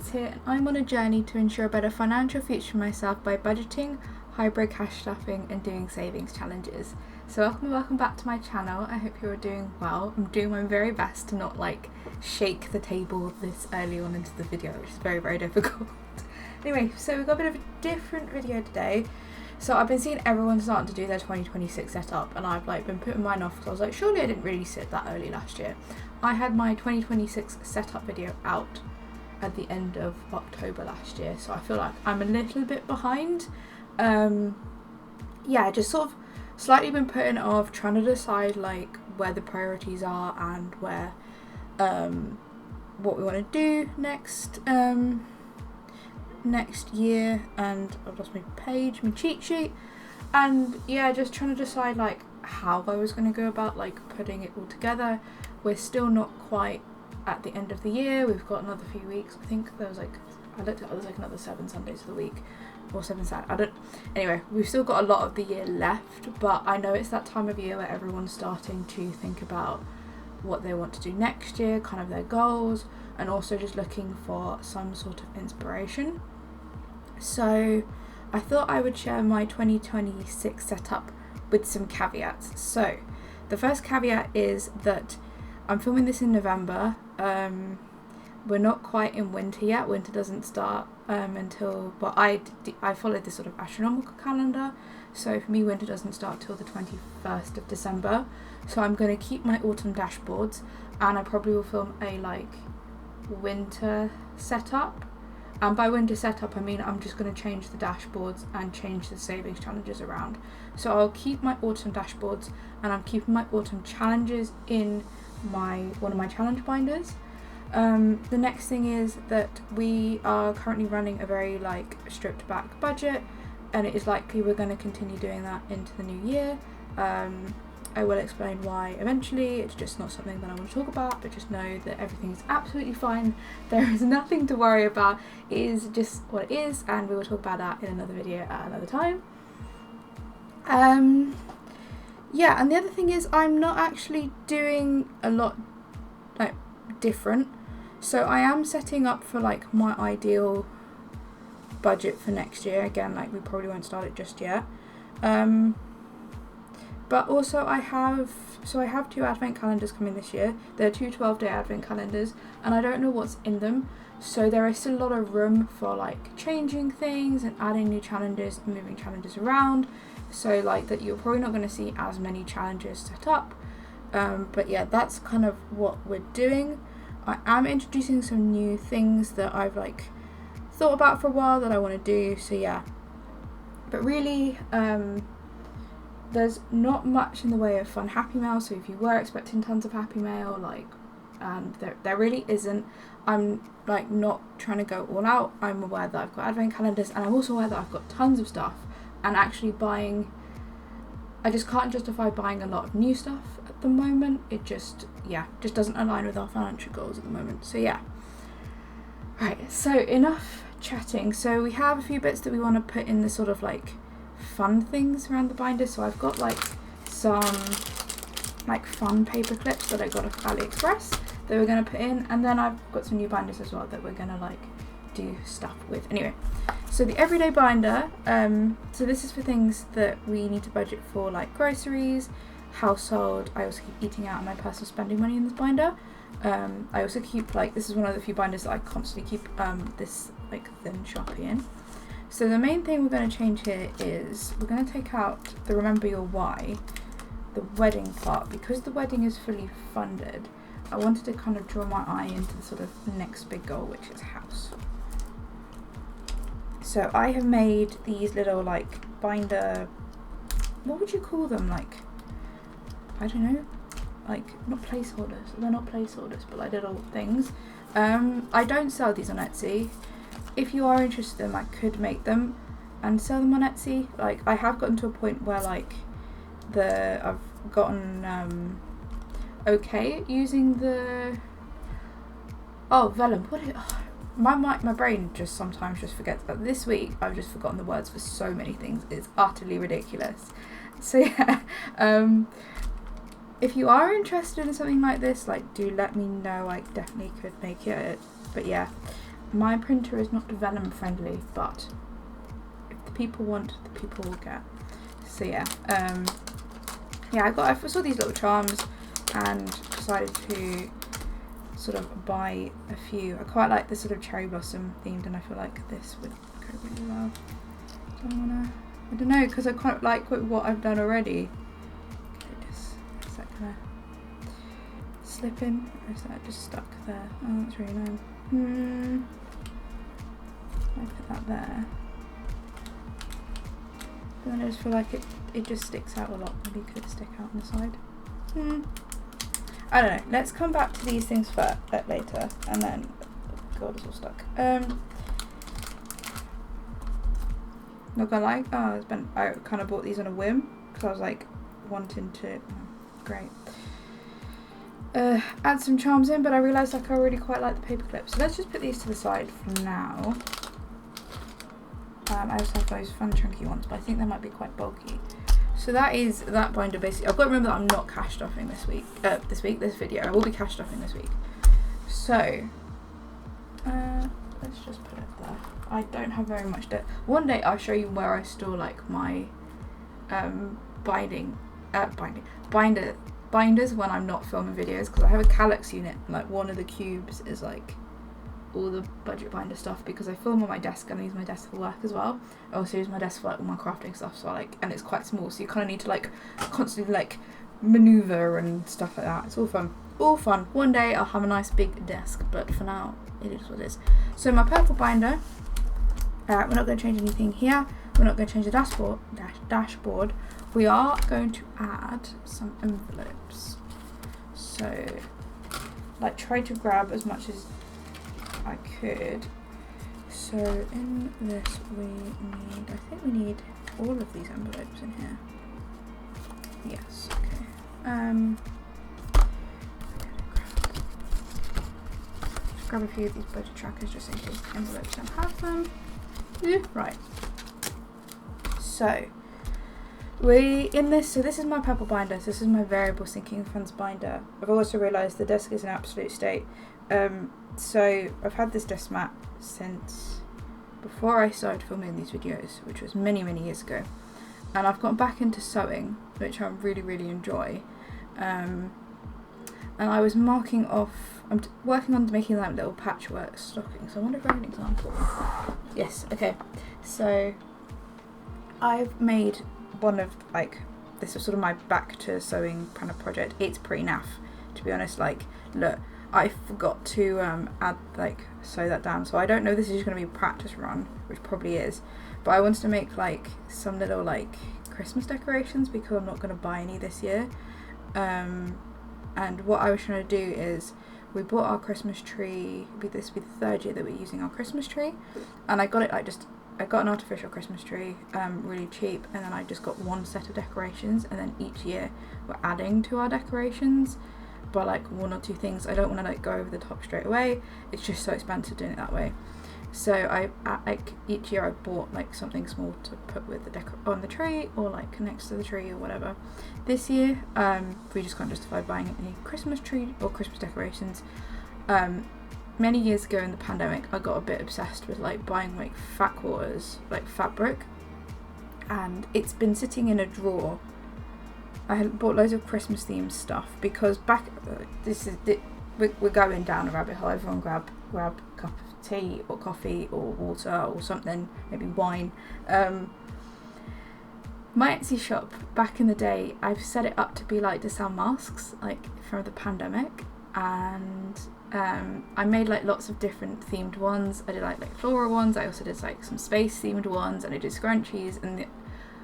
Budgets here, and I'm on a journey to ensure a better financial future for myself by budgeting, hybrid cash stuffing and doing savings challenges. So welcome back to my channel. I hope you're doing well. I'm doing my very best to not shake the table this early on into the video, which is very, very difficult. Anyway, so we've got a bit of a different video today. So I've been seeing everyone starting to do their 2026 setup, and I've been putting mine off because I was like, surely I didn't really sit that early last year. I had my 2026 setup video out at the end of October last year, so I feel like I'm a little bit behind. Just sort of slightly been putting it off, trying to decide where the priorities are and where what we want to do next year. And I've lost my page, my cheat sheet, and just trying to decide how I was going to go about putting it all together. We're still not quite at the end of the year. We've got another few weeks. I think there was I looked at it, there's another 7 Sundays of the week, or 7 Saturdays. Anyway, we've still got a lot of the year left, but I know it's that time of year where everyone's starting to think about what they want to do next year, kind of their goals, and also just looking for some sort of inspiration. So I thought I would share my 2026 setup with some caveats. So the first caveat is that I'm filming this in November. We're not quite in winter yet. Winter doesn't start until, but I followed this sort of astronomical calendar. So for me, winter doesn't start till the 21st of December. So I'm going to keep my autumn dashboards, and I probably will film a winter setup. And by winter setup, I mean I'm just going to change the dashboards and change the savings challenges around. So I'll keep my autumn dashboards, and I'm keeping my autumn challenges in one of my challenge binders. The next thing is that we are currently running a very stripped back budget, and it is likely we're going to continue doing that into the new year. I will explain why eventually. It's just not something that I want to talk about, but just know that everything's absolutely fine. There is nothing to worry about. It is just what it is, and we will talk about that in another video at another time. And the other thing is I'm not actually doing a lot different. So I am setting up for my ideal budget for next year. Again, we probably won't start it just yet. But also I have 2 advent calendars coming this year. They're 2 12-day advent calendars, and I don't know what's in them. So there is still a lot of room for changing things and adding new challenges and moving challenges around. So that you're probably not going to see as many challenges set up. But yeah, that's kind of what we're doing. I am introducing some new things that I've thought about for a while that I want to do. So yeah, but really there's not much in the way of fun happy mail. So if you were expecting tons of happy mail, and there really isn't. I'm not trying to go all out. I'm aware that I've got advent calendars, and I'm also aware that I've got tons of stuff, and actually I just can't justify buying a lot of new stuff at the moment. It just doesn't align with our financial goals at the moment. So yeah. Right, so enough chatting. So we have a few bits that we want to put in the sort of fun things around the binder. So I've got some fun paper clips that I got off AliExpress that we're going to put in, and then I've got some new binders as well that we're going to do stuff with. Anyway, so the everyday binder, so this is for things that we need to budget for, groceries, household. I also keep eating out and my personal spending money in this binder. I also keep this is one of the few binders that I constantly keep this thin Sharpie in. So the main thing we're going to change here is we're going to take out the remember your why, the wedding part, because the wedding is fully funded. I wanted to kind of draw my eye into the sort of next big goal, which is house. So I have made these little binder, what would you call them? I don't know, not placeholders. They're not placeholders, but little things. I don't sell these on Etsy. If you are interested in them, I could make them and sell them on Etsy. I have gotten to a point where I've gotten okay using the vellum. My brain just sometimes just forgets. But this week I've just forgotten the words for so many things. It's utterly ridiculous. So yeah, if you are interested in something like this, do let me know. I definitely could make it. But yeah, my printer is not vellum friendly, but if the people want, the people will get. So yeah, I saw these little charms and decided to sort of buy a few. I quite like the sort of cherry blossom themed, and I feel like this would go really well. I don't know, because I quite like what I've done already. Okay, is that gonna slip in, or is that just stuck there? Oh, that's really annoying. I put that there. But then I just feel like it just sticks out a lot. Maybe it could stick out on the side. I don't know. Let's come back to these things first, later, and then God, it's all stuck. Not gonna lie. I kind of bought these on a whim because I was like wanting to. Great. Add some charms in, but I realised like I already quite like the paper clips. So let's just put these to the side for now. I also have those fun chunky ones, but I think they might be quite bulky. So that is that binder basically. I've got to remember that I'm not cash stuffing this video. I will be cash stuffing this week. So, let's just put it there. I don't have very much debt. One day I'll show you where I store like my binders when I'm not filming videos, because I have a Calyx unit. Like one of the cubes is like all the budget binder stuff, because I film on my desk and I use my desk for work as well. I also use my desk for like all my crafting stuff, so and it's quite small, so you kind of need to like constantly like maneuver and stuff like that. It's all fun. One day I'll have a nice big desk, but for now it is what it is. So my purple binder, we're not going to change anything here. We're not going to change the dashboard. We are going to add some envelopes. So like try to grab as much as I could. So in this I think we need all of these envelopes in here. Yes, okay. Just grab a few of these budget trackers just in case the envelopes don't have them. Right. So this is my purple binder. So this is my variable sinking funds binder. I've also realised the desk is in absolute state. So I've had this desk mat since before I started filming these videos, which was many years ago, and I've got back into sewing, which I really enjoy, and I was marking off. I'm working on making like little patchwork stockings. So I wonder if I have an example. Yes, okay. So I've made one of like, this is sort of my back to sewing kind of project. It's pretty naff, to be honest. Like, look, I forgot to add like sew that down, so I don't know if this is just going to be a practice run, which probably is, but I wanted to make like some little like Christmas decorations because I'm not going to buy any this year. And what I was trying to do is, we bought our Christmas tree, this will be the 3rd year that we're using our Christmas tree, and I got it like I got an artificial Christmas tree, really cheap, and then I just got one set of decorations, and then each year we're adding to our decorations by like 1 or 2 things. I don't want to like go over the top straight away. It's just so expensive doing it that way. So each year I bought like something small to put with the on the tree, or like next to the tree or whatever. This year, we just can't justify buying any Christmas tree or Christmas decorations. Many years ago in the pandemic, I got a bit obsessed with like buying like fat quarters, like fabric, and it's been sitting in a drawer. I had bought loads of Christmas themed stuff because we're going down a rabbit hole. Everyone grab a cup of tea or coffee or water or something, maybe wine. My Etsy shop back in the day, I've set it up to be like to sell masks like from the pandemic, and I made like lots of different themed ones. I did like floral ones. I also did like some space themed ones, and I did scrunchies. And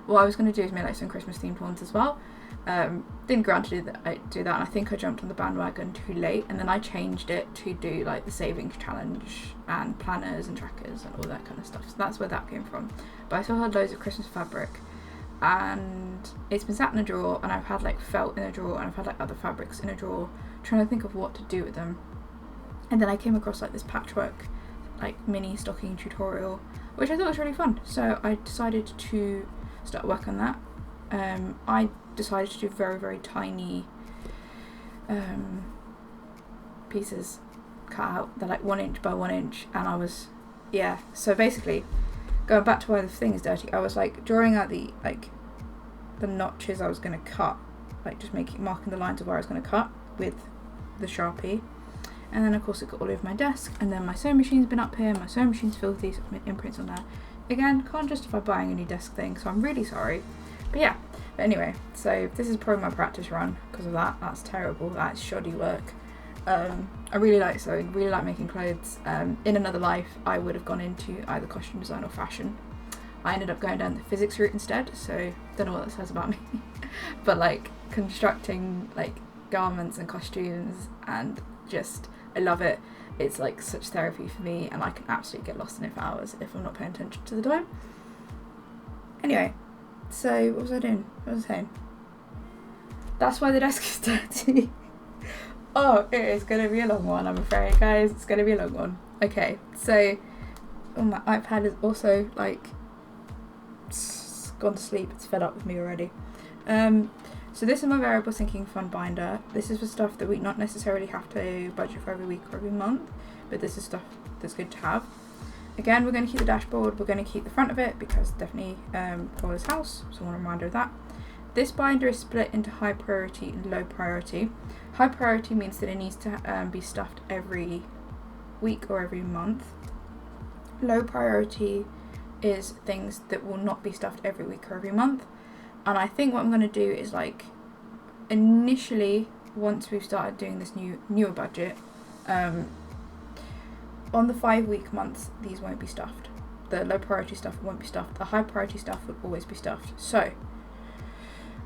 what I was going to do is make like some Christmas themed ones as well. Didn't go around to do that, and I think I jumped on the bandwagon too late, and then I changed it to do like the savings challenge and planners and trackers and all that kind of stuff. So that's where that came from. But I still had loads of Christmas fabric, and it's been sat in a drawer, and I've had like felt in a drawer, and I've had like other fabrics in a drawer, trying to think of what to do with them. And then I came across like this patchwork like mini stocking tutorial, which I thought was really fun, so I decided to start work on that. I decided to do very tiny pieces, cut out. They're like 1 inch by 1 inch, and I was, yeah. So basically, going back to why the thing is dirty, I was like drawing out the notches I was going to cut, like just marking the lines of where I was going to cut with the Sharpie. And then of course it got all over my desk, and then my sewing machine's been up here, my sewing machine's filthy, so I've made imprints on there. Again, can't justify buying a new desk thing, so I'm really sorry. But yeah, but anyway, so this is probably my practice run because of that. That's terrible, that's shoddy work. I really like sewing, really like making clothes. In another life, I would have gone into either costume design or fashion. I ended up going down the physics route instead, so don't know what that says about me. But like constructing like garments and costumes, and just, I love it. It's like such therapy for me, and I can absolutely get lost in it for hours if I'm not paying attention to the time. Anyway, so what was I doing? What was I saying? That's why the desk is dirty. Oh, it is going to be a long one, I'm afraid, guys. It's going to be a long one. Okay, so my iPad is also like gone to sleep. It's fed up with me already. So this is my variable sinking fund binder. This is for stuff that we not necessarily have to budget for every week or every month, but this is stuff that's good to have. Again, we're going to keep the dashboard. We're going to keep the front of it because definitely Paula's house, so I want a reminder of that. This binder is split into high priority and low priority. High priority means that it needs to be stuffed every week or every month. Low priority is things that will not be stuffed every week or every month. And I think what I'm going to do is, like, initially, once we've started doing this newer budget, on the 5-week months, these won't be stuffed. The low priority stuff won't be stuffed. The high priority stuff will always be stuffed. So,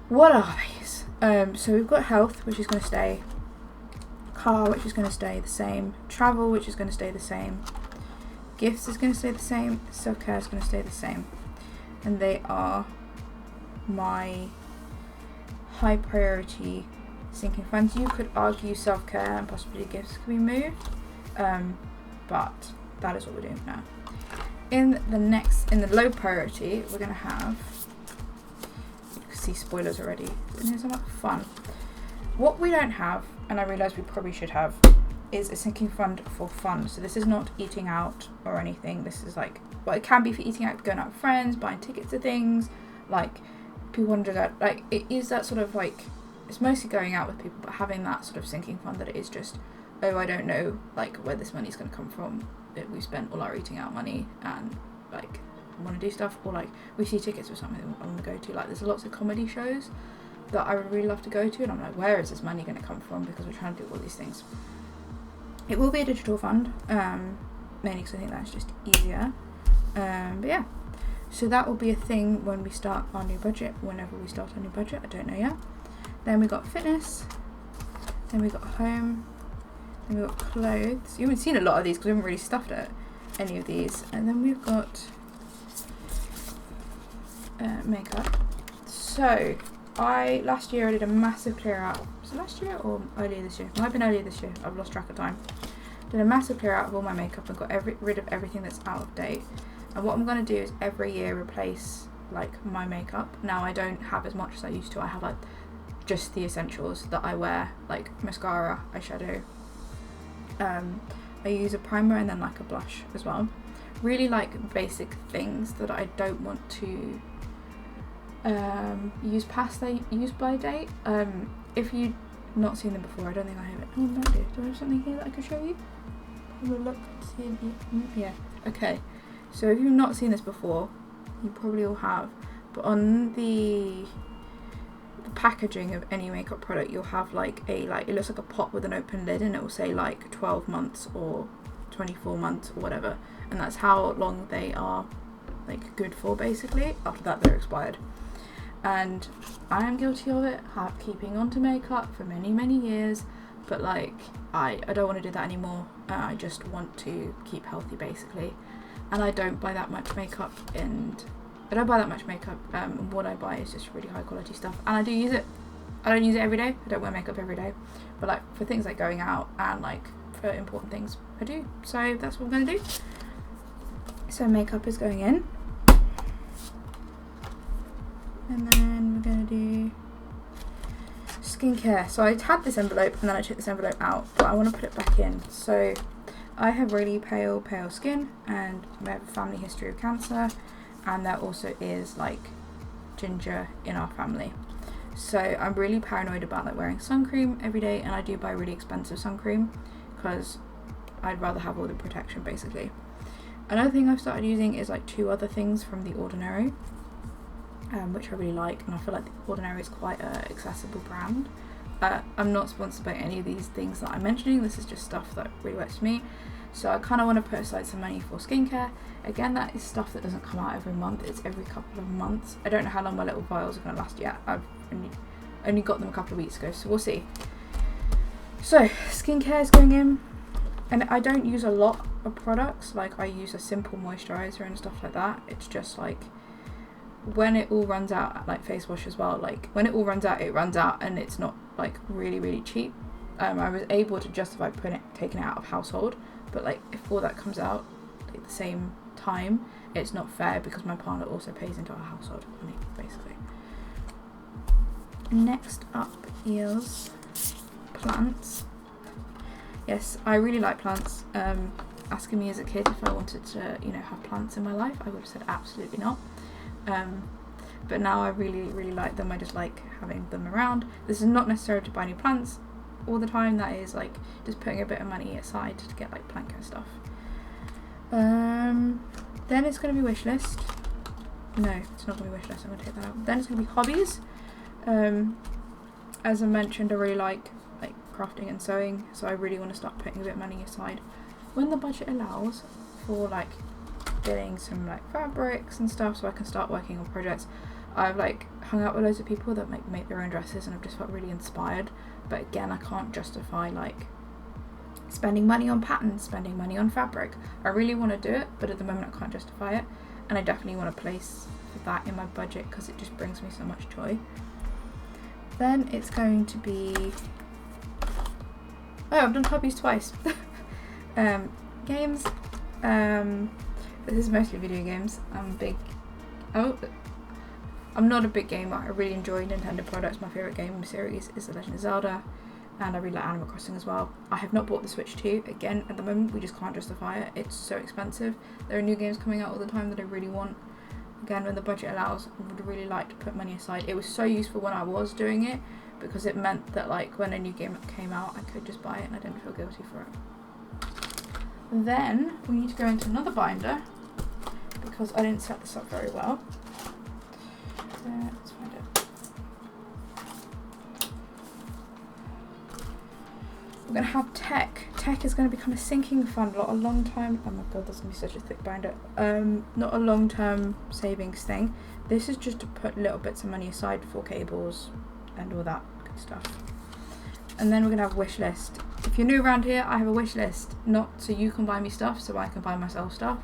what are these? So we've got health, which is going to stay. Car, which is going to stay the same. Travel, which is going to stay the same. Gifts is going to stay the same. Self-care is going to stay the same. And they are my high priority sinking funds. You could argue self-care and possibly gifts could be moved, but that is what we're doing now. In the low priority, we're going to have, you can see spoilers already, and here's so much fun. What we don't have, and I realise we probably should have, is a sinking fund for fun. So this is not eating out or anything. This is like, well, it can be for eating out, going out with friends, buying tickets to things, like people want to go, like, it is that sort of like, it's mostly going out with people, but having that sort of sinking fund that it is just, oh, I don't know like where this money's going to come from, that we spent all our eating out money and like want to do stuff, or like we see tickets for something that I want to go to. Like there's lots of comedy shows that I would really love to go to, and I'm like, where is this money going to come from, because we're trying to do all these things. It will be a digital fund, mainly because I think that's just easier, but yeah. So that will be a thing when we start our new budget, whenever we start our new budget, I don't know yet. Then we got fitness, then we got home, then we got clothes. You haven't seen a lot of these because we haven't really stuffed any of these. And then we've got makeup. So last year I did a massive clear out. Was it last year or earlier this year? It might have been earlier this year, I've lost track of time. Did a massive clear out of all my makeup and got rid of everything that's out of date. And what I'm going to do is every year replace like my makeup. Now I don't have as much as I used to. I have like just the essentials that I wear, like mascara, eyeshadow. I use a primer and then like a blush as well. Really like basic things that I don't want to use past their use by date. If you've not seen them before, I don't think I have it. Oh no, do I have something here that I can show you? Have a look, see it. Yeah, okay. So if you've not seen this before, you probably all have, but on the packaging of any makeup product, you'll have like it looks like a pot with an open lid, and it will say like 12 months or 24 months or whatever, and that's how long they are like good for. Basically, after that they're expired. And I am guilty of it, keeping on to makeup for many years, but like I don't want to do that anymore. I just want to keep healthy basically. And I don't buy that much makeup, and what I buy is just really high quality stuff, and I do use it. I don't use it every day, I don't wear makeup every day, but like for things like going out and like for important things, I do. So that's what I'm going to do. So makeup is going in, and then we're going to do skincare. So I had this envelope and then I took this envelope out, but I want to put it back in. So I have really pale skin, and we have a family history of cancer, and there also is like ginger in our family. So I'm really paranoid about like wearing sun cream every day, and I do buy really expensive sun cream because I'd rather have all the protection basically. Another thing I've started using is like 2 other things from The Ordinary, which I really like, and I feel like The Ordinary is quite an accessible brand. I'm not sponsored by any of these things that I'm mentioning, this is just stuff that really works for me. So I kind of want to put aside some money for skincare. Again, that is stuff that doesn't come out every month, it's every couple of months. I don't know how long my little vials are going to last yet. I've only got them a couple of weeks ago, so we'll see. So skincare is going in, and I don't use a lot of products, like I use a simple moisturizer and stuff like that. It's just like when it all runs out, like face wash as well, like when it all runs out, it runs out, and it's not like really cheap. I was able to justify taking it out of household, but like if all that comes out like the same time, it's not fair because my partner also pays into our household money basically. Next up is plants. Yes, I really like plants. Asking me as a kid if I wanted to, have plants in my life, I would have said absolutely not. But now I really like them. I just like having them around. This is not necessarily to buy new plants all the time. That is like just putting a bit of money aside to get like plant care stuff. Then it's going to be wish list. No, it's not going to be wish list. I'm going to take that out. Then it's going to be hobbies. As I mentioned, I really like crafting and sewing, so I really want to start putting a bit of money aside when the budget allows for like getting some like fabrics and stuff, so I can start working on projects. I've like hung out with loads of people that make their own dresses, and I've just felt really inspired, but again, I can't justify like spending money on patterns, spending money on fabric. I really want to do it, but at the moment I can't justify it, and I definitely want to place that in my budget because it just brings me so much joy. Then it's going to be, oh, I've done hobbies twice. Games. This is mostly video games. I'm not a big gamer. I really enjoy Nintendo products. My favourite game series is The Legend of Zelda, and I really like Animal Crossing as well. I have not bought the Switch 2. Again, at the moment, we just can't justify it. It's so expensive. There are new games coming out all the time that I really want. Again, when the budget allows, I would really like to put money aside. It was so useful when I was doing it, because it meant that like when a new game came out, I could just buy it and I didn't feel guilty for it. Then we need to go into another binder because I didn't set this up very well. Let's find it. We're going to have tech. Tech is going to become a sinking fund, not a long time. Oh my god, that's going to be such a thick binder. Not a long term savings thing. This is just to put little bits of money aside for cables and all that good stuff. And then we're going to have a wish list. If you're new around here, I have a wish list, not so you can buy me stuff, so I can buy myself stuff.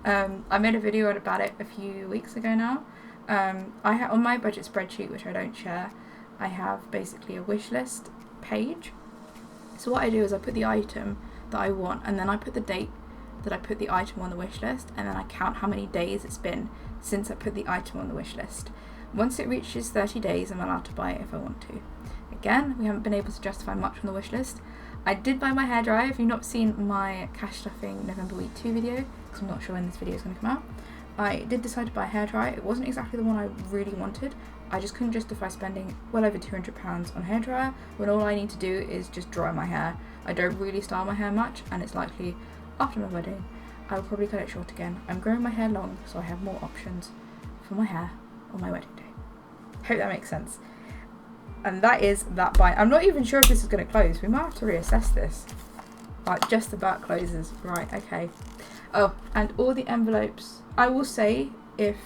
I made a video about it a few weeks ago now. I have on my budget spreadsheet, which I don't share, I have basically a wish list page. So what I do is I put the item that I want, and then I put the date that I put the item on the wish list, and then I count how many days it's been since I put the item on the wish list. Once it reaches 30 days, I'm allowed to buy it if I want to. Again, we haven't been able to justify much on the wish list. I did buy my hairdryer. If you've not seen my cash stuffing November week 2 video, because I'm not sure when this video is going to come out, I did decide to buy a hairdryer. It wasn't exactly the one I really wanted. I just couldn't justify spending well over £200 on a hairdryer when all I need to do is just dry my hair. I don't really style my hair much, and it's likely after my wedding I will probably cut it short again. I'm growing my hair long, so I have more options for my hair on my wedding day. Hope that makes sense. And that is that bind. I'm not even sure if this is going to close. We might have to reassess this. Right, just about closes. Right, okay. Oh, and all the envelopes. I will say if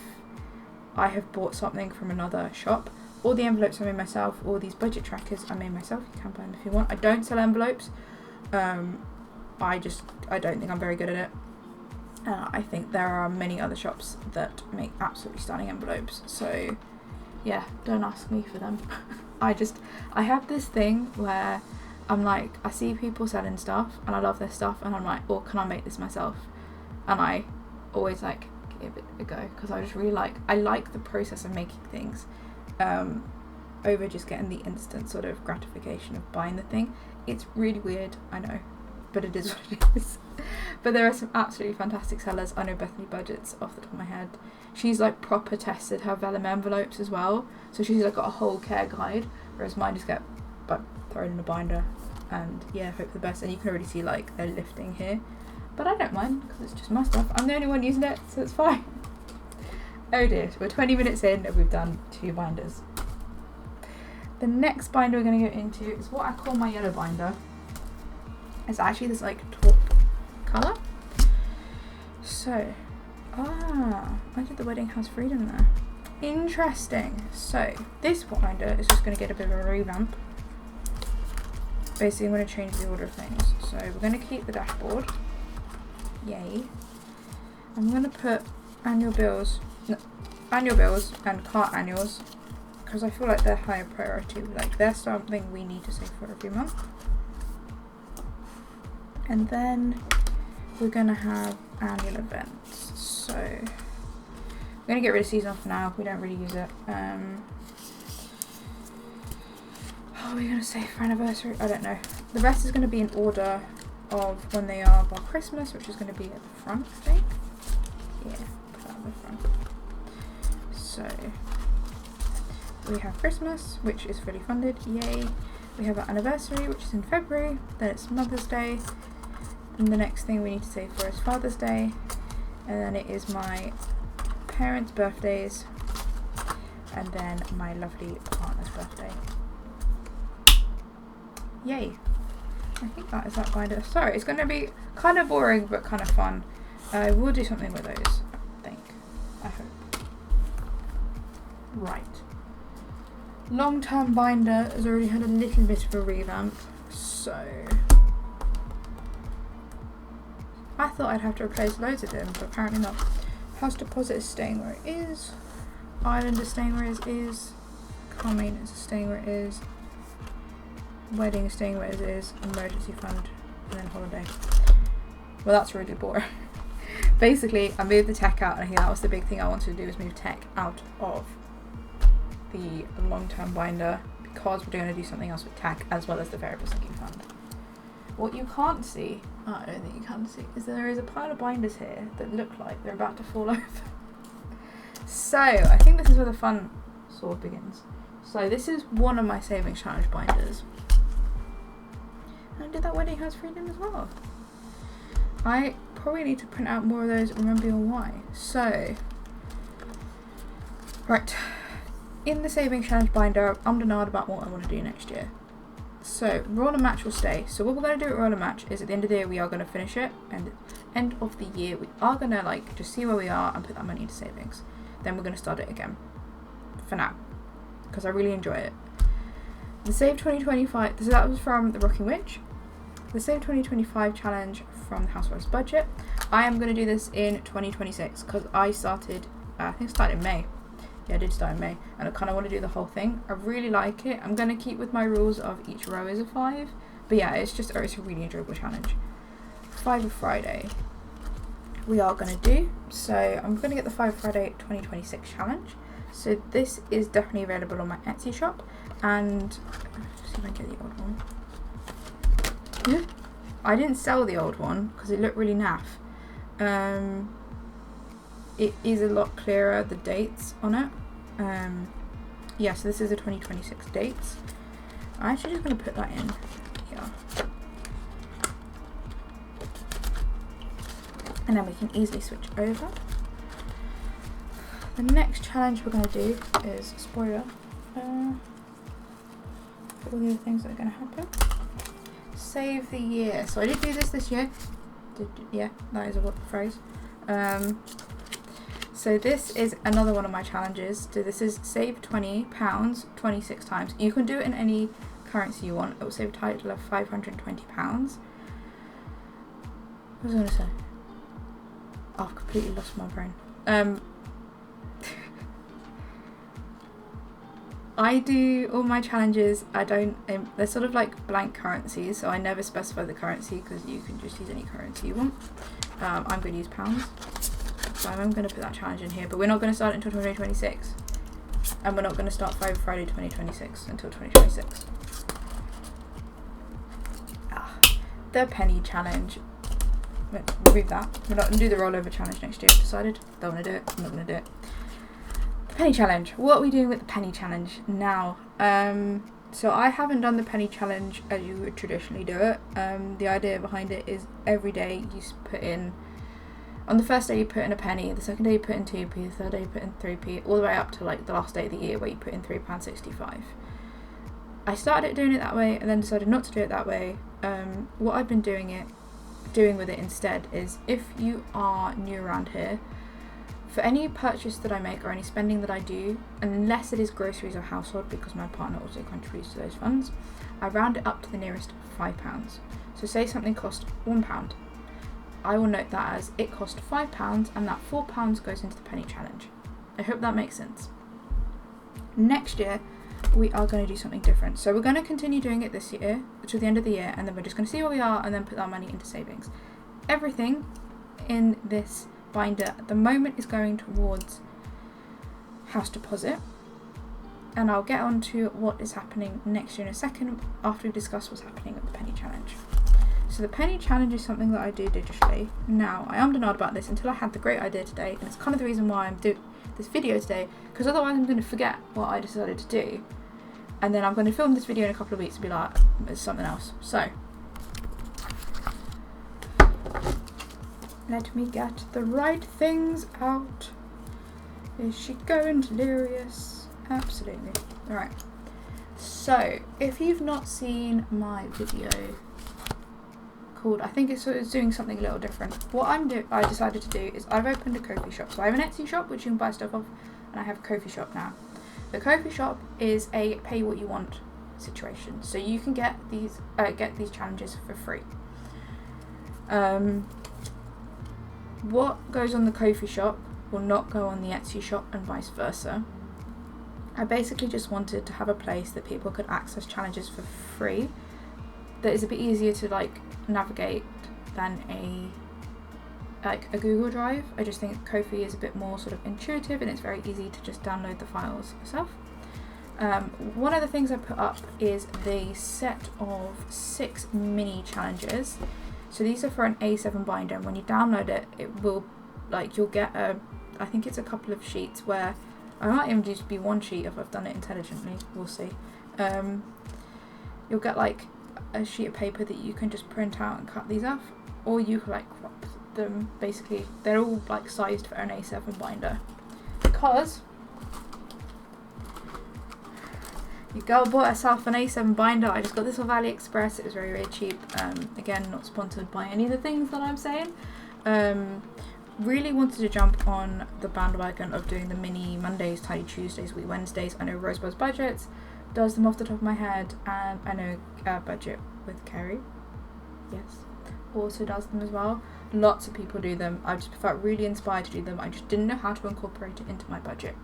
I have bought something from another shop, all the envelopes I made myself, all these budget trackers I made myself. You can buy them if you want. I don't sell envelopes. I don't think I'm very good at it. I think there are many other shops that make absolutely stunning envelopes. So yeah, don't ask me for them. I have this thing where I'm like, I see people selling stuff and I love their stuff, and I'm like, oh, can I make this myself? And I always like give it a go because I just really like the process of making things. over just getting the instant sort of gratification of buying the thing. It's really weird, I know, but it is what it is. But there are some absolutely fantastic sellers. I know Bethany Budgets off the top of my head. She's like proper tested her vellum envelopes as well. So she's like got a whole care guide, whereas mine just get like thrown in a binder and yeah, hope for the best. And you can already see like they're lifting here. But I don't mind because it's just my stuff. I'm the only one using it, so it's fine. Oh dear, we're 20 minutes in and we've done 2 binders. The next binder we're going to go into is what I call my yellow binder. It's actually this like taupe colour. So, I did the Wedding House Freedom there. Interesting. So, this binder is just going to get a bit of a revamp. Basically, I'm going to change the order of things. So, we're going to keep the dashboard. Yay. I'm going to put annual bills and cart annuals because I feel like they're higher priority. Like, they're something we need to save for every month. And then we're going to have annual events. So I'm going to get rid of seasonal for now. We don't really use it. We're going to save for anniversary. I don't know. The rest is going to be in order of when they are by Christmas, which is going to be at the front, I think. Yeah, put that at the front. So we have Christmas, which is fully funded. Yay. We have our anniversary, which is in February. Then it's Mother's Day. And the next thing we need to save for is Father's Day. And then it is my parents' birthdays. And then my lovely partner's birthday. Yay. I think that is that binder. Sorry, it's going to be kind of boring but kind of fun. We'll do something with those, I think. I hope. Right. Long-term binder has already had a little bit of a revamp. So I thought I'd have to replace loads of them, but apparently not. House deposit is staying where it is. Island is staying where it is. Car maintenance is staying where it is. Wedding is staying where it is. Emergency fund, and then holiday. Well, that's really boring. Basically, I moved the tech out, and I think that was the big thing I wanted to do, was move tech out of the long-term binder, because we're going to do something else with tech as well as the variable sinking fund. What you can't see, I don't think you can see, is there is a pile of binders here that look like they're about to fall over. So I think this is where the fun sort of begins. So this is one of my savings challenge binders. And I did that Wedding House Freedom as well. I probably need to print out more of those and remember your why. So, right. In the savings challenge binder, I'm denied about what I want to do next year. So, roll and match will stay. So what we're going to do at roll and match is at the end of the year we are going to finish it, and at the end of the year we are going to like just see where we are and put that money into savings. Then we're going to start it again. For now. Because I really enjoy it. The Save 2025, so that was from the Rocking Witch. The Save 2025 challenge from the Solaris Budget. I am going to do this in 2026 because I started, I think I started in May. Yeah, I did start in May, and I kind of want to do the whole thing. I really like it. I'm going to keep with my rules of each row is a 5. But yeah, it's a really enjoyable challenge. 5 Friday we are going to do. So I'm going to get the 5 Friday 2026 challenge. So this is definitely available on my Etsy shop. And let's see if I can get the old one. Yeah. I didn't sell the old one because it looked really naff. It is a lot clearer, the dates on it. Yeah, so this is the 2026 dates. I'm actually just going to put that in here. And then we can easily switch over. The next challenge we're going to do is, spoiler, all the other things that are going to happen. Save the year. So I did do this year. Yeah, that is a phrase. So this is another one of my challenges. So this is save £20 26 times. You can do it in any currency you want. It will save a total of £520. What was I going to say? Oh, I've completely lost my brain. I do all my challenges, they're sort of like blank currencies, so I never specify the currency because you can just use any currency you want. I'm going to use pounds, so I'm going to put that challenge in here, but we're not going to start it until 2026. And we're not going to start Friday 2026 until 2026. The penny challenge. Remove that. We're not going to do the rollover challenge next year. Decided. Don't want to do it. I'm not going to do it. The penny challenge. What are we doing with the penny challenge now? So I haven't done the penny challenge as you would traditionally do it. The idea behind it is every day you put in, on the first day you put in a penny, the second day you put in 2p, the third day you put in 3p, all the way up to like the last day of the year where you put in £3.65. I started doing it that way and then decided not to do it that way. What I've been doing with it instead is, if you are new around here, for any purchase that I make or any spending that I do, unless it is groceries or household, because my partner also contributes to those funds, I round it up to the nearest £5. So say something cost £1, I will note that as it cost £5 and that £4 goes into the penny challenge. I hope that makes sense. Next year we are going to do something different. So we're going to continue doing it this year to the end of the year, and then we're just going to see where we are and then put that money into savings. Everything in this binder at the moment is going towards house deposit, and I'll get on to what is happening next year in a second after we discuss what's happening with the penny challenge. So the penny challenge is something that I do digitally. Now, I am denied about this until I had the great idea today, and it's kind of the reason why I'm doing this video today, because otherwise I'm going to forget what I decided to do, and then I'm going to film this video in a couple of weeks and be like, it's something else. So let me get the right things out. Is she going delirious? Absolutely. Alright. So, if you've not seen my video called, I think it's doing something a little different. What I decided to do is I've opened a Ko-fi shop. So I have an Etsy shop which you can buy stuff off, and I have a Ko-fi shop now. The Ko-fi shop is a pay what you want situation. So you can get these challenges for free. What goes on the Ko-fi shop will not go on the Etsy shop and vice versa. I basically just wanted to have a place that people could access challenges for free that is a bit easier to like navigate than a Google Drive. I just think Ko-fi is a bit more sort of intuitive, and it's very easy to just download the files yourself. One of the things I put up is the set of 6 mini challenges. So these are for an A7 binder, and when you download it, it will, like, you'll get I think it's a couple of sheets where, I might even just be one sheet if I've done it intelligently, we'll see. You'll get like a sheet of paper that you can just print out and cut these off, or you can like crop them. Basically, they're all like sized for an A7 binder, because your girl bought herself an A7 binder. I just got this off AliExpress. It was very, very cheap. Again, not sponsored by any of the things that I'm saying. Really wanted to jump on the bandwagon of doing the mini Mondays, Tiny Tuesdays, Wee Wednesdays. I know Solaris Budgets does them off the top of my head, and I know Budget with Kerry, yes, also does them as well. Lots of people do them. I just felt really inspired to do them. I just didn't know how to incorporate it into my budget.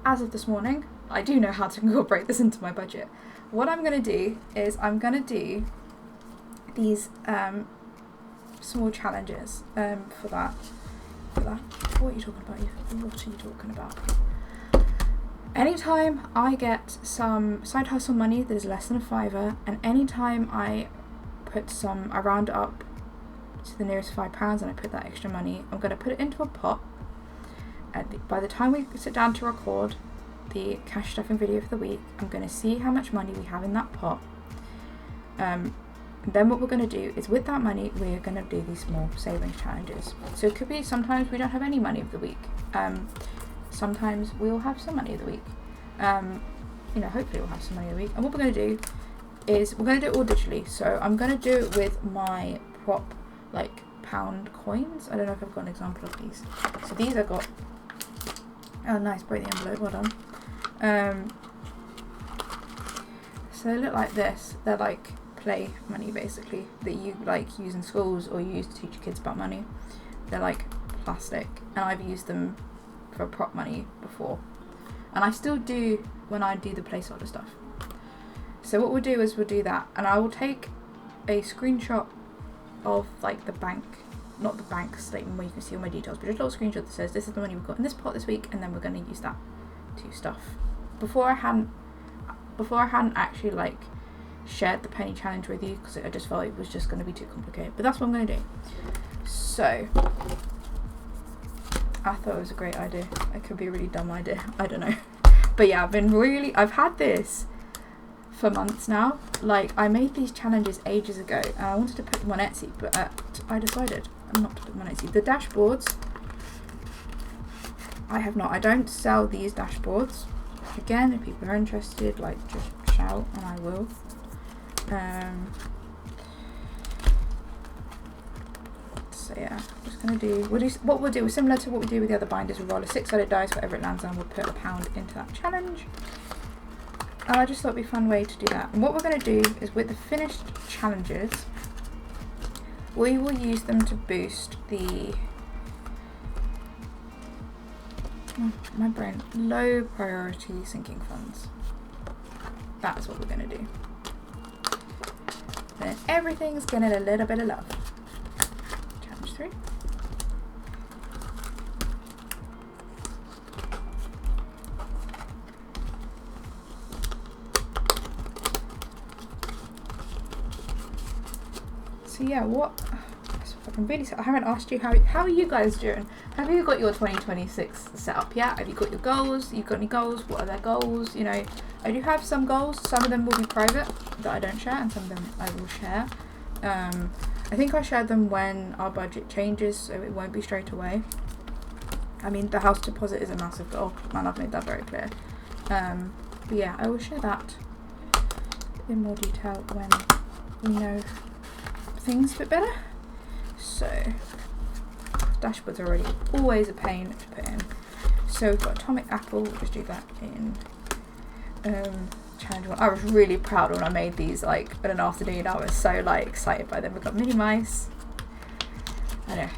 As of this morning, I do know how to incorporate this into my budget. What I'm going to do is I'm going to do these small challenges for that. What are you talking about? What are you talking about? Anytime I get some side hustle money that is less than a £5, and anytime I round it up to the nearest £5 and I put that extra money, I'm going to put it into a pot. By the time we sit down to record the cash stuffing video for the week, I'm going to see how much money we have in that pot. Then what we're going to do is, with that money, we're going to do these small savings challenges. So it could be sometimes we don't have any money of the week. Sometimes we'll have some money of the week. Hopefully we'll have some money of the week. And what we're going to do is we're going to do it all digitally. So I'm going to do it with my prop, like, pound coins. I don't know if I've got an example of these. So these I got. Oh, nice, break the envelope, well done. So they look like this. They're like play money, basically, that you like use in schools or you use to teach your kids about money. They're like plastic, and I've used them for prop money before, and I still do when I do the placeholder stuff. So what we'll do is we'll do that, and I will take a screenshot of like the bank, not the bank statement where you can see all my details, but just a little screenshot that says this is the money we've got in this pot this week, and then we're going to use that to stuff. Before I hadn't actually like shared the penny challenge with you because I just felt it was just going to be too complicated, but that's what I'm going to do. So I thought it was a great idea. It could be a really dumb idea, I don't know. But yeah, I've had this for months now. Like, I made these challenges ages ago and I wanted to put them on Etsy, but I decided not to put them on Etsy. The dashboards, I don't sell these dashboards. Again, if people are interested, like, just shout and I will. So yeah, I'm just gonna do, what we'll do is similar to what we do with the other binders. We'll roll a 6-sided dice, whatever it lands on, we'll put £1 into that challenge. I just thought it'd be a fun way to do that. And what we're gonna do is with the finished challenges, we will use them to boost the, my brain, low priority sinking funds. That's what we're gonna do. Then everything's getting a little bit of love. Challenge 3. So yeah, I haven't asked you how are you guys doing? Have you got your 2026 set up yet? Have you got your goals? You've got any goals? What are their goals? You know, I do have some goals. Some of them will be private that I don't share, and some of them I will share. I think I shared them when our budget changes, so it won't be straight away. I mean, the house deposit is a massive goal, and I've made that very clear. But yeah, I will share that in more detail when we know things a bit better. So dashboards are already always a pain to put in. So we've got Atomic Apple. We'll just do that in challenge 1. I was really proud when I made these like in an afternoon. I was so like excited by them. We've got mini mice. I know,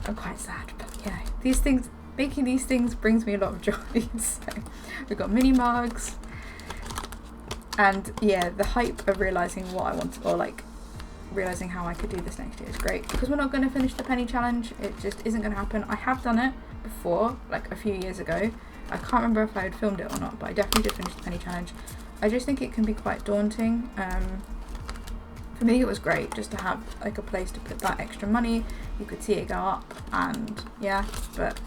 I'm quite sad, but yeah, these things, making these things brings me a lot of joy. So we've got mini mugs, and yeah, the hype of realizing what I want, or like realizing how I could do this next year is great, because we're not going to finish the penny challenge. It just isn't going to happen. I have done it before, like a few years ago. I can't remember if I had filmed it or not, but I definitely did finish the penny challenge. I just think it can be quite daunting. For me, it was great just to have like a place to put that extra money. You could see it go up, and yeah, but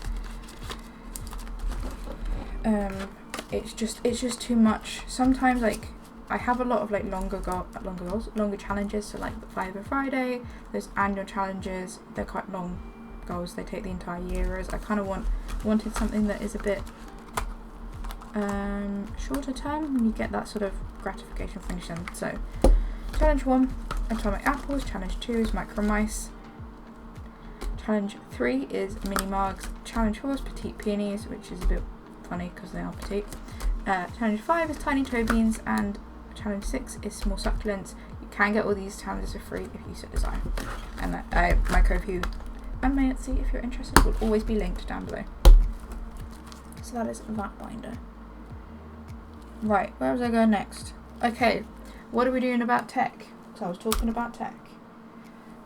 it's just too much. Sometimes like I have a lot of like longer challenges, so like the 5 Friday, those annual challenges, they're quite long goals, they take the entire year, whereas I kind of wanted something that is a bit shorter term, and you get that sort of gratification finishing. So challenge 1, Atomic Apples. Challenge 2 is Micro Mice. Challenge 3 is Mini Mugs. Challenge 4 is Petite Peonies, which is a bit funny because they are petite. Challenge 5 is Tiny Toe Beans, and challenge 6 is Small Succulents. You can get all these challenges for free if you so desire. And my Ko-fi and my Etsy, if you're interested, will always be linked down below. So that is that binder. Right, where was I going next? Okay, what are we doing about tech? So I was talking about tech.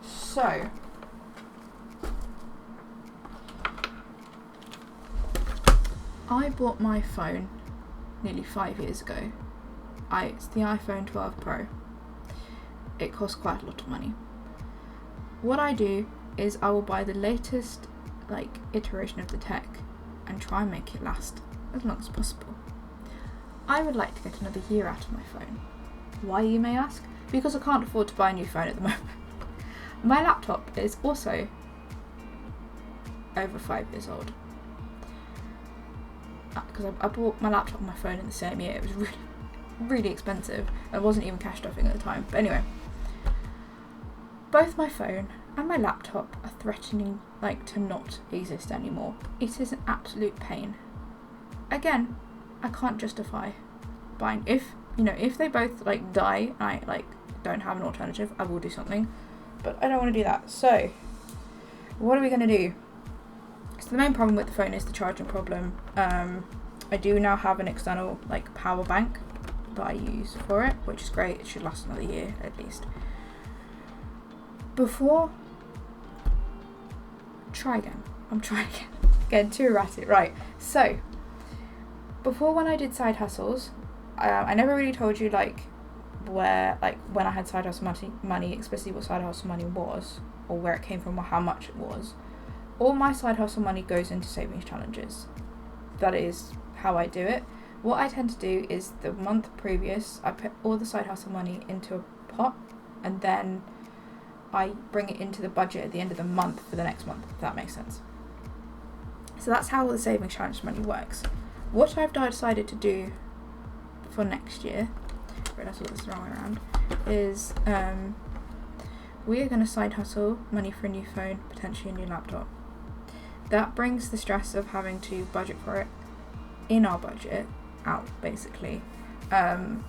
So I bought my phone nearly 5 years ago. It's the iPhone 12 Pro. It costs quite a lot of money. What I do is I will buy the latest like iteration of the tech and try and make it last as long as possible. I would like to get another year out of my phone. Why, you may ask? Because I can't afford to buy a new phone at the moment. My laptop is also over 5 years old. Because I bought my laptop and my phone in the same year. It was really, really expensive. I wasn't even cash stuffing at the time. But anyway, both my phone and my laptop are threatening like to not exist anymore. It is an absolute pain. Again, I can't justify buying. If they both like die and I like don't have an alternative, I will do something. But I don't want to do that. So what are we going to do? So the main problem with the phone is the charging problem. I do now have an external like power bank that I use for it, which is great. It should last another year at least. I'm trying again. Getting too erratic. Right, so before, when I did side hustles, I never really told you like where, like when I had side hustle money, especially what side hustle money was, or where it came from, or how much it was. All my side hustle money goes into savings challenges. That is how I do it. What I tend to do is the month previous, I put all the side hustle money into a pot, and then I bring it into the budget at the end of the month for the next month, if that makes sense. So that's how the savings challenge money works. What I've decided to do for next year, I realised this is the wrong way around, is we are going to side hustle money for a new phone, potentially a new laptop. That brings the stress of having to budget for it in our budget out, basically. And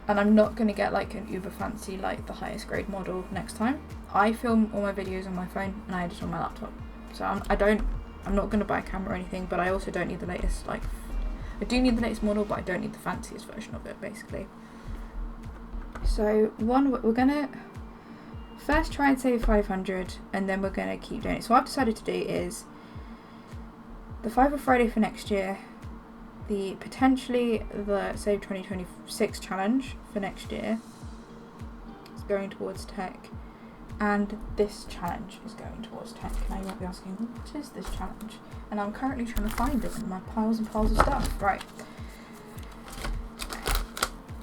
I'm not going to get like an uber fancy, like the highest grade model next time. I film all my videos on my phone and I edit on my laptop. So I'm not going to buy a camera or anything, but I also don't need the latest, like, I do need the latest model, but I don't need the fanciest version of it, basically. So we're going to first try and save 500, and then we're going to keep doing it. So what I've decided to do is the 5 of Friday for next year, potentially the Save 2026 challenge for next year is going towards tech, and this challenge is going towards tech. Now you might be asking, what is this challenge? And I'm currently trying to find it in my piles and piles of stuff. Right.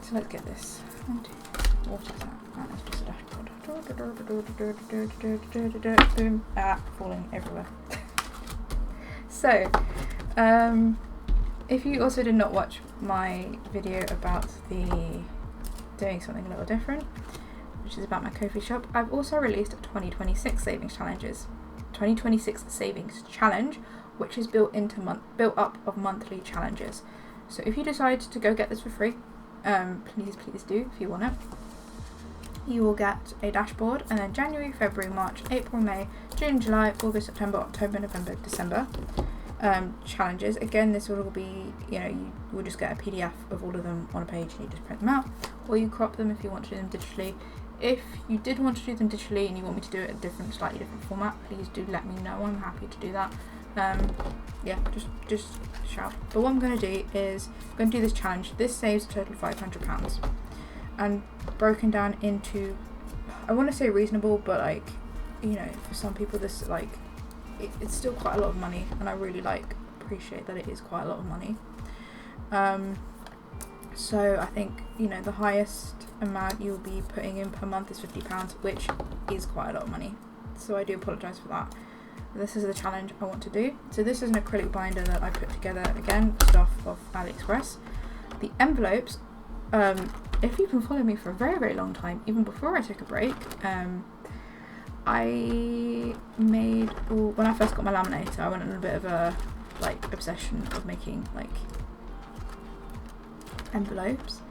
So let's get this. What is that? That is just a dashboard. Boom. Falling everywhere. So, if you also did not watch my video about doing something a little different, which is about my Ko-fi shop, I've also released a 2026 savings challenge, which is built up of monthly challenges. So if you decide to go get this for free, please do if you want it. You will get a dashboard, and then January, February, March, April, May, June, July, August, September, October, November, December challenges. Again, this will be, you will just get a PDF of all of them on a page and you just print them out, or you crop them if you want to do them digitally. If you did want to do them digitally and you want me to do it in a slightly different format, please do let me know. I'm happy to do that. Yeah, just shout. But what I'm going to do is I'm going to do this challenge. This saves a total of £500, and broken down into, I want to say reasonable, but like, for some people this it's still quite a lot of money, and I really appreciate that it is quite a lot of money. So I think the highest amount you'll be putting in per month is £50, which is quite a lot of money. So I do apologise for that. This is the challenge I want to do. So this is an acrylic binder that I put together, again, stuff off AliExpress. The envelopes, if you've been following me for a very, very long time, even before I took a break, I made, when I first got my laminator, I went on a bit of a obsession of making envelopes.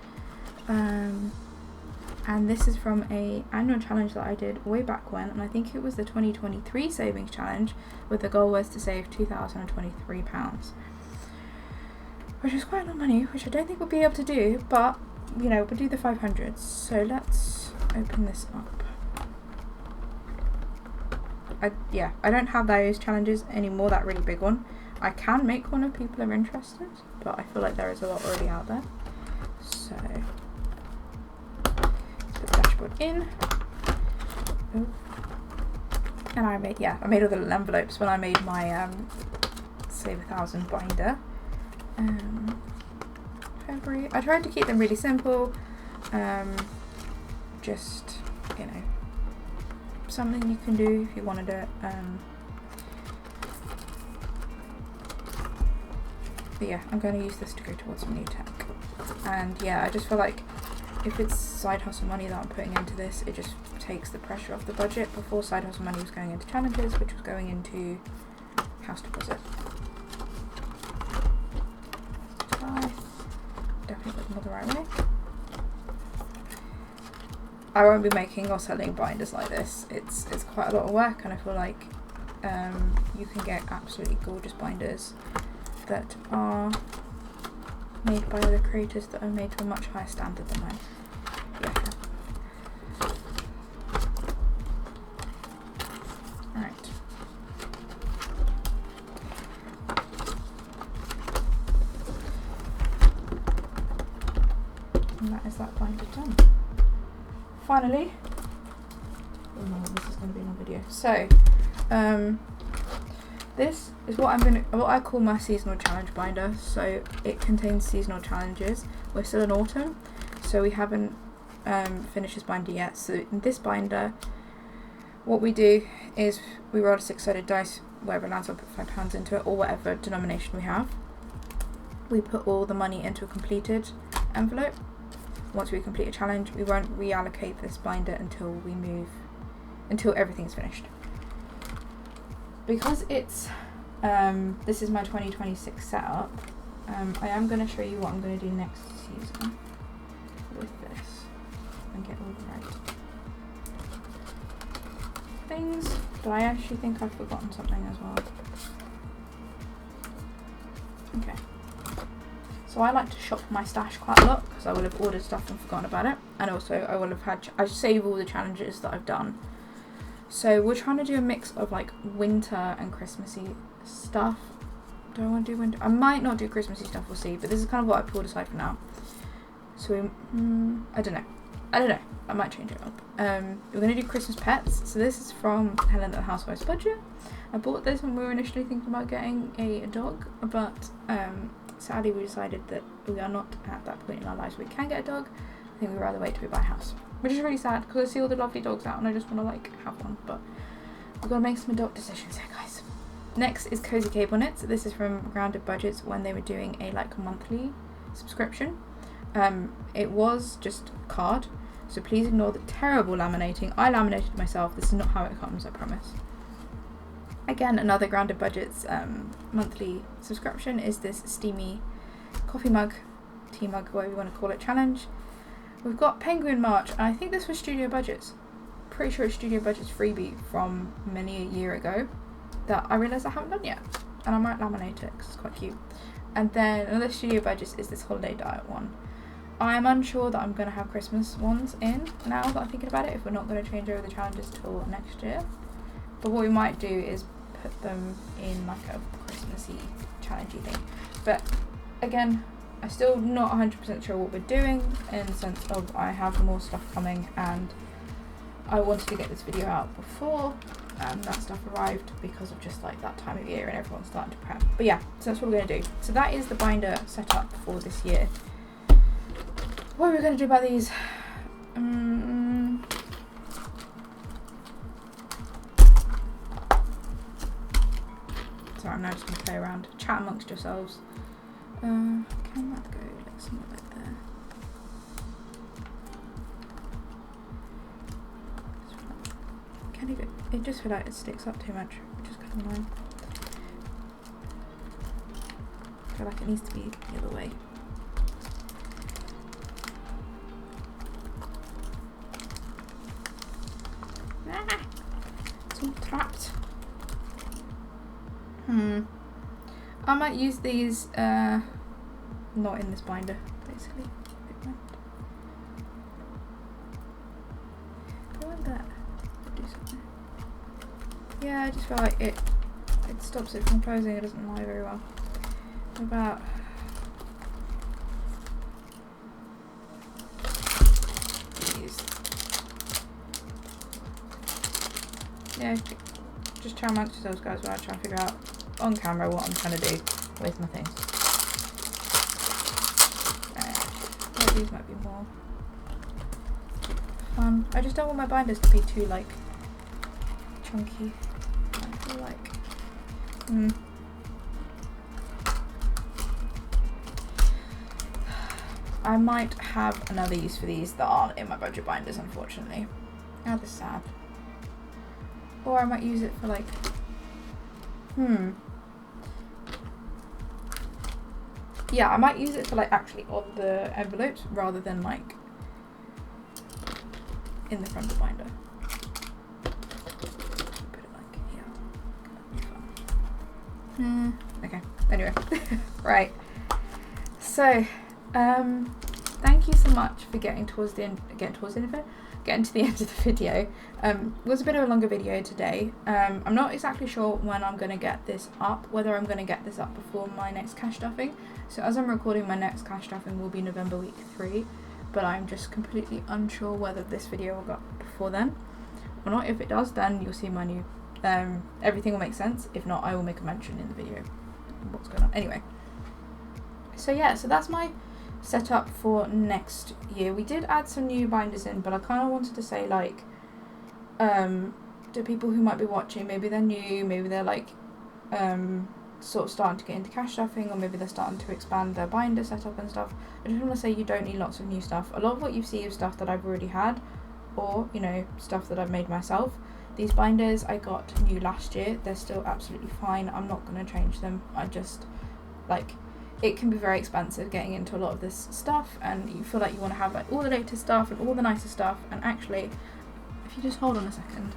And this is from a annual challenge that I did way back when, and I think it was the 2023 savings challenge, where the goal was to save £2,023, which is quite a lot of money, which I don't think we'll be able to do, but we'll do the 500. So let's open this up. I don't have those challenges anymore, that really big one. I can make one if people are interested, but I feel like there is a lot already out there. So in. And I made all the little envelopes when I made my Save 1,000 binder. February. I tried to keep them really simple. Just something you can do if you wanted it. But yeah, I'm going to use this to go towards some new tech. And yeah, I just feel like if it's side hustle money that I'm putting into this, it just takes the pressure off the budget. Before, side hustle money was going into challenges, which was going into house deposit. Definitely put them all the right way. I won't be making or selling binders like this. It's quite a lot of work, and I feel like you can get absolutely gorgeous binders that are made by other creators that are made to a much higher standard than mine. Yeah. Alright. is that binder done. Finally. Oh no, this is going to be a long video. So, this is what I call my seasonal challenge binder. So it contains seasonal challenges. We're still in autumn, so we haven't finished this binder yet. So in this binder, what we do is we roll a 6-sided dice. Wherever it lands, I'll put £5 into it, or whatever denomination we have. We put all the money into a completed envelope. Once we complete a challenge, we won't reallocate this binder until everything's finished. Because it's this is my 2026 setup, I am going to show you what I'm going to do next season with this and get all the right things. But I actually think I've forgotten something as well. Okay. So I like to shop my stash quite a lot because I will have ordered stuff and forgotten about it, and also I will have had I save all the challenges that I've done. So we're trying to do a mix of like winter and Christmassy stuff. Do I want to do winter? I might not do Christmassy stuff, we'll see, but this is kind of what I pulled aside for now. So we, I don't know, I might change it up. We're going to do Christmas pets. So this is from Helen at the Housewives Budget. I bought this when we were initially thinking about getting a dog, but sadly we decided that we are not at that point in our lives where we can get a dog. I think we'd rather wait till we buy a house, which is really sad because I see all the lovely dogs out and I just want to like have one, but we've got to make some adult decisions here, guys. Next is Cozy Cable Knits. This is from Grounded Budgets when they were doing a like monthly subscription. It was just card, so please ignore the terrible laminating. I laminated myself. This is not how it comes, I promise. Again, another Grounded Budgets monthly subscription is this steamy coffee mug, tea mug, whatever you want to call it, challenge. We've got Penguin March, and I think this was Studio Budgets. Pretty sure it's Studio Budgets freebie from many a year ago that I realise I haven't done yet, and I might laminate it because it's quite cute. And then another Studio Budgets is this holiday diet one. I'm unsure that I'm going to have Christmas ones in now that I'm thinking about it, if we're not going to change over the challenges till next year. But what we might do is put them in like a Christmassy challengey thing. But again, I'm still not 100% sure what we're doing, in the sense of I have more stuff coming and I wanted to get this video out before that stuff arrived because of just like that time of year and everyone's starting to prep. But yeah, so that's what we're going to do. So that is the binder set up for this year. What are we going to do about these? Sorry, I'm now just going to play around. Chat amongst yourselves. Can that go like somewhere like there? Can it go? It just feel like it sticks up too much, which is kind of annoying. I feel like it needs to be the other way. Ah, it's all trapped. I might use these, not in this binder, basically. I want that to do something. Yeah, I just feel like it stops it from closing. It doesn't lie very well. What about these? Yeah, just chat amongst yourselves, guys, while I try and figure out on camera what I'm trying to do with my things. These might be more fun. I just don't want my binders to be too like chunky. I feel like I might have another use for these that aren't in my budget binders, unfortunately. Oh, this is sad. Or I might use it for like yeah, I might use it for like actually on the envelopes rather than like in the front of the binder. Put it like here. Okay, anyway. Right. So, thank you so much for getting to the end of the video. It was a bit of a longer video today. I'm not exactly sure when I'm going to get this up, whether I'm going to get this up before my next cash stuffing. So as I'm recording, my next cash stuffing will be November week 3. but I'm just completely unsure whether this video will go up before then or not. If it does, then you'll see my new, everything will make sense. If not, I will make a mention in the video of what's going on. Anyway, so yeah, so that's my setup for next year. We did add some new binders in, but I kind of wanted to say, like, to people who might be watching, maybe they're new, maybe they're like sort of starting to get into cash stuffing, or maybe they're starting to expand their binder setup and stuff. I just want to say you don't need lots of new stuff. A lot of what you see is stuff that I've already had, or, you know, stuff that I've made myself. These binders I got new last year. They're still absolutely fine. I'm not going to change them. I just, like, it can be very expensive getting into a lot of this stuff, and you feel like you want to have like all the latest stuff and all the nicer stuff, and actually, if you just hold on a second.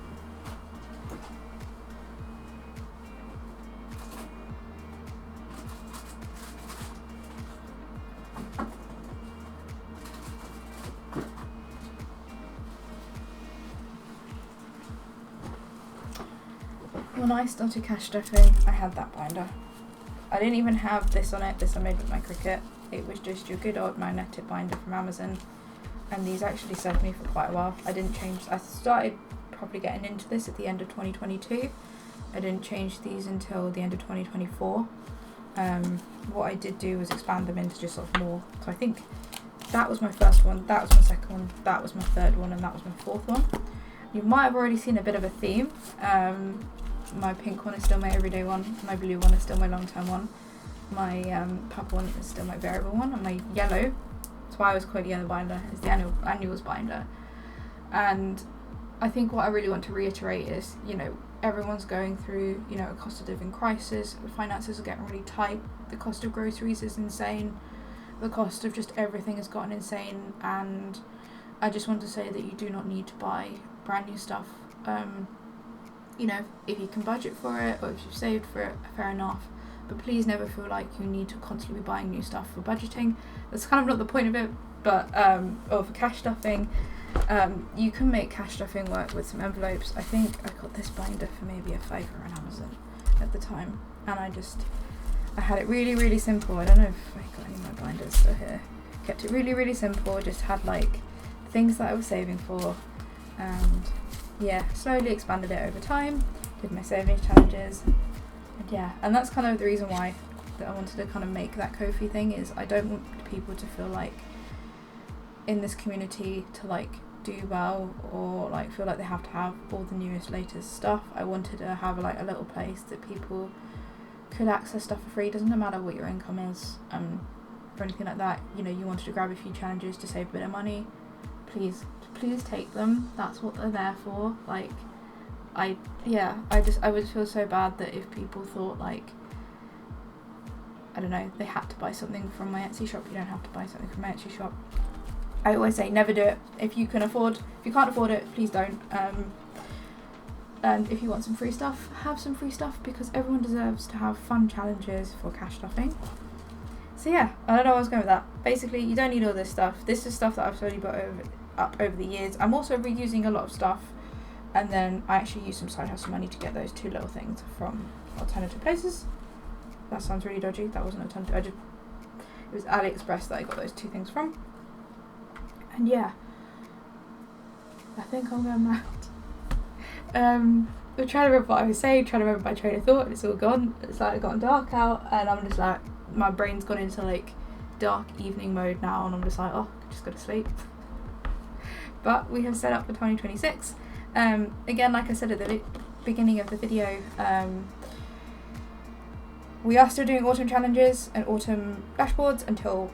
When I started cash stuffing, I had that binder. I didn't even have this on it. This I made with my Cricut. It was just your good old magnetic binder from Amazon, and these actually served me for quite a while. I didn't change. I started probably getting into this at the end of 2022. I didn't change these until the end of 2024. What I did do was expand them into just sort of more. So I think that was my first one, that was my second one, that was my third one, and that was my fourth one. You might have already seen a bit of a theme. My pink one is still my everyday one, my blue one is still my long-term one, my purple one is still my variable one, and my yellow, that's why I was calling it yellow binder, is the annuals binder. And I think what I really want to reiterate is, you know, everyone's going through, you know, a cost of living crisis, the finances are getting really tight, the cost of groceries is insane, the cost of just everything has gotten insane, and I just want to say that you do not need to buy brand new stuff. You know, if you can budget for it, or if you've saved for it, fair enough, but please never feel like you need to constantly be buying new stuff for budgeting. That's kind of not the point of it, but or for cash stuffing. You can make cash stuffing work with some envelopes. I think I got this binder for maybe a £5 on Amazon at the time, and I had it really, really simple. I don't know if I got any of my binders still here. Kept it really, really simple, just had like things that I was saving for, and yeah, slowly expanded it over time, did my savings challenges, and yeah, and that's kind of the reason why that I wanted to kind of make that Ko-fi thing, is I don't want people to feel like in this community to like do well, or like feel like they have to have all the newest, latest stuff. I wanted to have like a little place that people could access stuff for free. It doesn't matter what your income is, or anything like that. You know, you wanted to grab a few challenges to save a bit of money, please take them. That's what they're there for. Like, I would feel so bad that if people thought like, I don't know, they had to buy something from my Etsy shop. You don't have to buy something from my Etsy shop. I always say never do it. If you can't afford it, please don't. And if you want some free stuff, have some free stuff, because everyone deserves to have fun challenges for cash stuffing. So yeah, I don't know where I was going with that. Basically, you don't need all this stuff. This is stuff that I've slowly built up over the years. I'm also reusing a lot of stuff, and then I actually use some side hustle money to get those two little things from alternative places. That sounds really dodgy. That wasn't alternative. It was AliExpress that I got those two things from. And yeah, I think I'm going mad. I'm trying to remember what I was saying, trying to remember my train of thought, and it's all gone. It's like gotten dark out, and I'm just like, my brain's gone into like dark evening mode now, and I'm just like, oh, I just go to sleep. But we have set up for 2026. Again, like I said at the beginning of the video, we are still doing autumn challenges and autumn dashboards until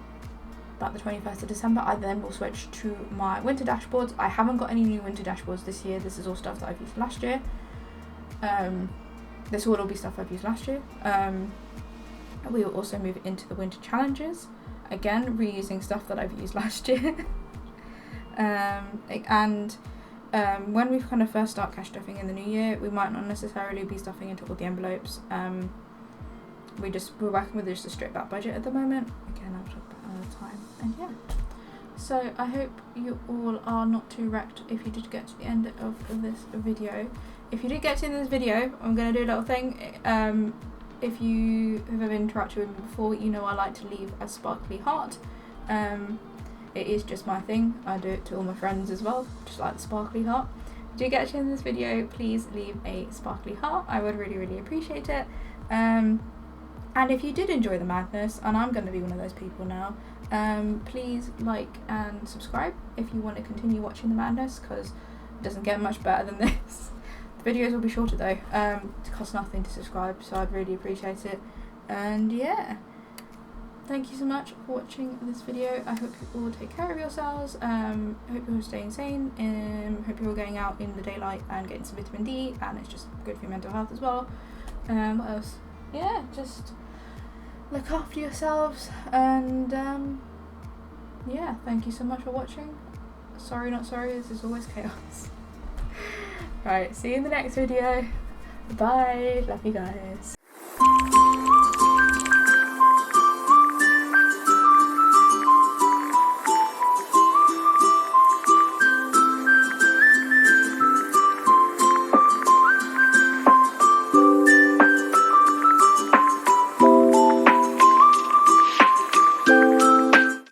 about the 21st of December. I then will switch to my winter dashboards. I haven't got any new winter dashboards this year. This is all stuff that I've used last year. This will all be stuff I've used last year. We will also move into the winter challenges. Again, reusing stuff that I've used last year. When we kind of first start cash stuffing in the new year, we might not necessarily be stuffing into all the envelopes. We're working with just a stripped back budget at the moment. Again, I'll talk about that another time. And yeah, so I hope you all are not too wrecked if you did get to the end of this video. If you did get to the end of this video, I'm going to do a little thing. If you have ever interacted with me before, you know I like to leave a sparkly heart. it is just my thing. I do it to all my friends as well, just like the sparkly heart. If you get to the end of this video, please leave a sparkly heart. I would really appreciate it. And if you did enjoy the madness, and I'm going to be one of those people now, please like and subscribe if you want to continue watching the madness, because it doesn't get much better than this. The videos will be shorter though. It costs nothing to subscribe, so I'd really appreciate it. And yeah, thank you so much for watching this video. I hope you all take care of yourselves. Hope you're all staying sane. Hope you're all going out in the daylight and getting some vitamin D, and it's just good for your mental health as well. What else? Yeah, just look after yourselves, and yeah, thank you so much for watching. Sorry not sorry, this is always chaos. Right, see you in the next video. Bye, love you guys.